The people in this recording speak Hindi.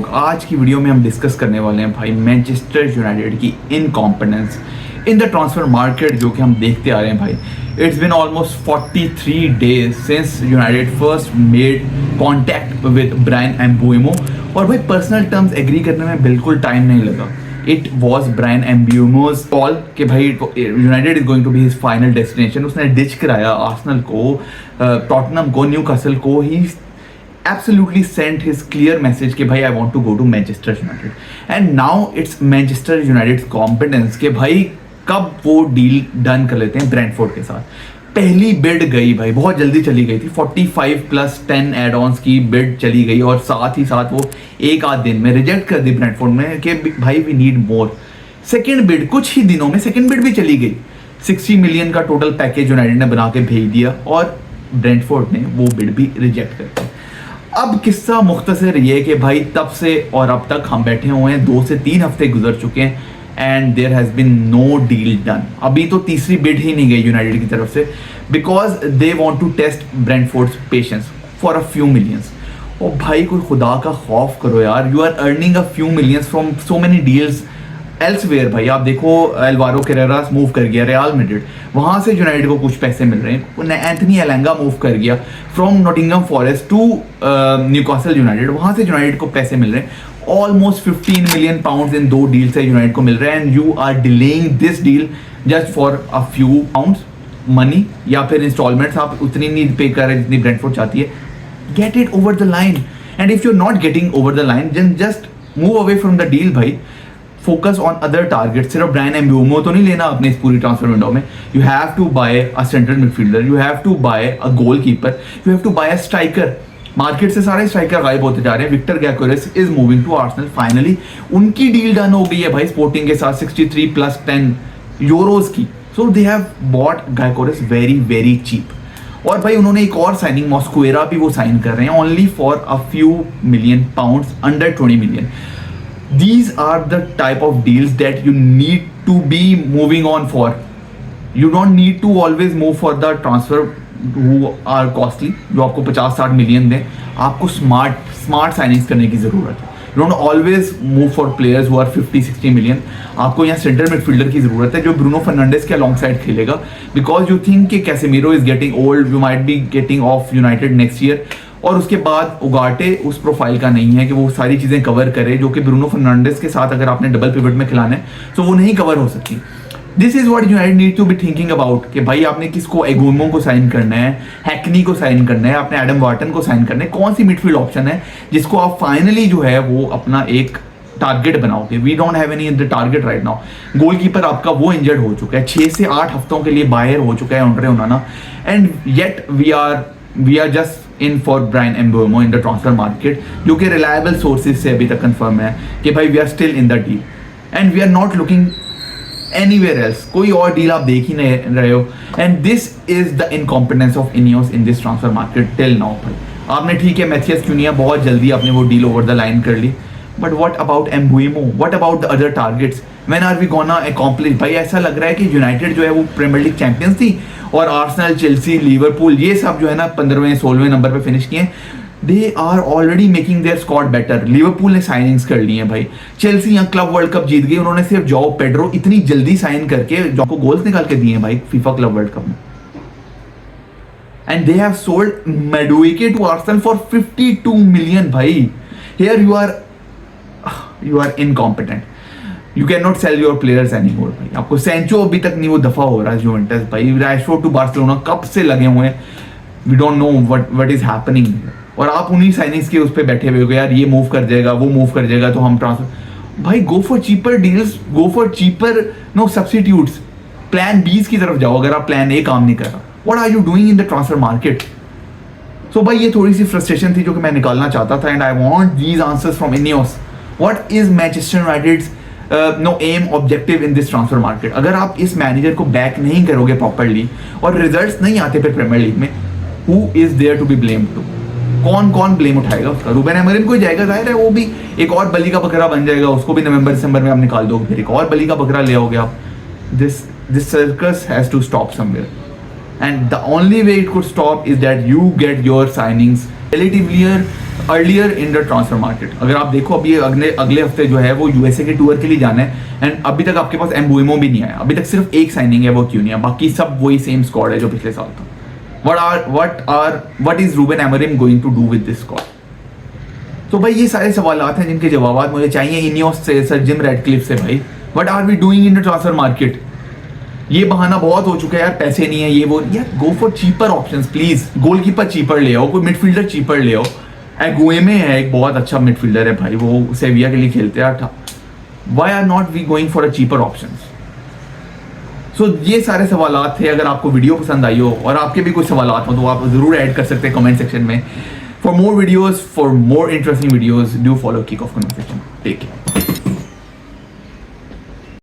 आज की वीडियो में हम डिस्कस करने वाले हैं भाई मैनचेस्टर यूनाइटेड की incompetence in the transfer market जो कि हम देखते आ रहे हैं भाई। It's been almost 43 days since United first made contact with Bryan Mbeumo, और भाई पर्सनल टर्म्स एग्री करने में बिल्कुल टाइम नहीं लगा। It was Bryan Mbeumo's call कि भाई United is going to be his final destination. उसने डिच कराया आर्सेनल को, टॉटनहम को, न्यूकासल को। ही absolutely sent his clear message कि भाई I want to go to Manchester United, and now it's Manchester United's competence कि भाई कब वो डील डन कर लेते हैं ब्रेंटफोर्ड के साथ। पहली बिड गई भाई, बहुत जल्दी चली गई थी, 45+10 एड-ऑन्स की बिड चली गई, और साथ ही साथ वो एक आध दिन में रिजेक्ट कर दी ब्रेंटफोर्ड में कि भाई we need more. Second bid कुछ ही दिनों में सेकेंड बिड भी चली गई, 60 मिलियन का टोटल पैकेज यूनाइटेड ने बना के भेज दिया, और ब्रेंटफोर्ड ने वो बिड भी रिजेक्ट कर दी। अब किस्सा मुख्तसर ये कि भाई तब से और अब तक हम बैठे हुए हैं, 2 से 3 हफ्ते गुजर चुके हैं, and there has been no deal done. अभी तो तीसरी बिड ही नहीं गई यूनाइटेड की तरफ से, because they want to test Brentford's patience for a few millions. और भाई कोई खुदा का खौफ करो यार, you are earning a few millions from so many deals elsewhere. भाई आप देखो, एल्वारो कैरेरास मूव कर गया रियल मैड्रिड, वहाँ से यूनाइटेड को कुछ पैसे मिल रहे हैं। एंथनी एलेंगा मूव कर गया from Nottingham Forest to Newcastle United, वहाँ से यूनाइटेड को पैसे मिल रहे हैं। Almost 15 million pounds in 2 deal से यूनाइटेड को मिल रहे हैं, and you are delaying this deal just for a few pounds money, या फिर इंस्टॉलमेंट्स आप उतनी नहीं पे कर रहे जितनी ब्रेंटफोर्ड चाहती है। Get it over the line, and if you are not getting over the line then just move away from the deal भाई। Focus on other target. सिर्फ ब्रायन एम्बुएमो तो नहीं लेना अपने इस पूरी ट्रांसफर विंडो में। You have to buy a central midfielder, you have to buy a goalkeeper, you have to buy a striker. Market से सारे स्ट्राइकर गायब होते जा रहे हैं। Viktor Gyokeres is moving to Arsenal finally. उनकी डील डन हो गई है भाई स्पोर्टिंग के साथ 63+10 यूरोज की। So they have bought Gyokeres very very cheap. और भाई उन्होंने एक और साइनिंग मॉस्कुएरा भी वो साइन कर रहे हैं, only for a few million pounds, under 20 million. These are the type of deals that you need to be moving on for. You don't need to always move for the transfer who are costly, जो आपको 50-60 मिलियन दें। आपको स्मार्ट साइनिंग्स करने की ज़रूरत है। You don't always move for players who are 50-60 million. आपको यहाँ सेंट्रल मिडफील्डर की ज़रूरत है जो ब्रूनो फर्नांडिस के अलॉन्ग साइड खेलेगा, बिकॉज यू थिंक कि Casemiro is getting old, you might be getting off United next year, और उसके बाद उगाटे उस प्रोफाइल का नहीं है कि वो सारी चीज़ें कवर करे जो कि ब्रूनो फर्नांडिस के साथ अगर आपने डबल पिवट में खिलाना है तो वो नहीं कवर हो सकती। This is what United need to be thinking about कि भाई आपने किसको, एगोमो को साइन करना है, हैकनी को साइन करना है, आपने एडम वार्टन को साइन करना है। कौन सी मिडफील्ड ऑप्शन है जिसको आप फाइनली जो है वो अपना एक टारगेट बनाओगे। We don't have any the target right now. Goalkeeper आपका वो इंजर्ड हो चुका है, 6 से 8 हफ्तों के लिए बाहर हो चुका है Andre Onana, and yet we are just in for Bryan Mbeumo in the transfer market, जो कि रिलायबल सोर्सेज से अभी तक कंफर्म है कि भाई we are still in the deal, and we are not looking anywhere else. कोई और डील आप देख ही नहीं रहे हो, and this is the incompetence of INEOS in this transfer market till now. भाई आपने ठीक है मैथियस क्यूनिया बहुत जल्दी आपने वो डील ओवर द लाइन कर ली, but what about Mbeumo, what about the other targets, when are we gonna accomplish. भाई ऐसा लग रहा है कि यूनाइटेड जो है वो प्रीमियर लीग चैंपियंस थी, और आर्सेनल, चेल्सी, लिवरपूल ये सब जो है ना 15वें-16वें नंबर पे फिनिश किए। They are already making their squad better. Liverpool ने साइनिंग्स कर ली हैं भाई। चेल्सी यहाँ क्लब वर्ल्ड कप जीत गई, उन्होंने सिर्फ जॉ पेड्रो इतनी जल्दी साइन करके जॉ को गोल्स निकाल के दिए हैं भाई फीफा क्लब वर्ल्ड कप में। And they have sold Madueke to Arsenal for 52 million. भाई here you are incompetent. You cannot sell your players anymore भाई। आपको सेंचो अभी तक नहीं वो दफा हो रहा है यूवेंटस भाई। रैशफोर्ड टू बार्सिलोना कब से लगे हुए हैं, we don't know what is happening, और आप उन्हीं साइनिंग्स के उस पर बैठे हुए हो यार ये मूव कर जाएगा, वो मूव कर जाएगा तो हम ट्रांसफर। भाई go for cheaper deals, go for cheaper no substitutes. Plan 20 की तरफ जाओ अगर आप प्लान ए काम नहीं कर रहा। What are you doing in the transfer market? So भाई ये थोड़ी सी फ्रस्ट्रेशन थी जो कि मैं निकालना चाहता था, and I want these answers from INEOS. What is Manchester United's no M objective in this transfer market? अगर आप इस मैनेजर को बैक नहीं करोगे प्रॉपरली और रिजल्ट्स नहीं आते फिर प्रीमियर लीग में, who is there to be blamed to? कौन ब्लेम उठाएगा उसका? रूबेन अमोरिम को जाएगा, जाहिर है वो भी एक और बली का बकरा बन जाएगा, उसको भी नवंबर-दिसंबर में आप निकाल दोगे, फिर एक और बली का बकरा ले आओगे आप। This circus has to stop somewhere, and the only way it could stop is that you get your signings relatively earlier in the transfer market. अगर आप देखो अभी अगले हफ्ते जो है वो यूएसए के टूर के लिए जाना है एंड अभी तक आपके पास एम्बुइमो भी नहीं आया, अभी तक सिर्फ एक साइनिंग है, वो क्यों नहीं है? बाकी सब वही सेम स्क्वाड है जो पिछले साल था। what is Ruben Amorim going to do with this squad? तो भाई ये सारे सवालात हैं जिनके जवाब मुझे चाहिए इनियोस से, सर जिम रेडक्लिफ से। भाई what are we doing in the transfer market? ये बहाना बहुत हो चुका है यार, पैसे नहीं है ये वो। यार गो for cheaper options please. Goalkeeper cheaper ले आओ, कोई मिडफील्डर चीपर ले आओ। एगुएमे है एक बहुत अच्छा मिडफील्डर है भाई, वो सेविया के लिए खेलते हैं। Why are not we going for a cheaper options? So ये सारे सवालात थे। अगर आपको वीडियो पसंद आई हो और आपके भी कुछ सवालात हो तो आप जरूर ऐड कर सकते हैं कमेंट सेक्शन में। For more videos, for more interesting videos, do follow Kick Off Conversation. Take care.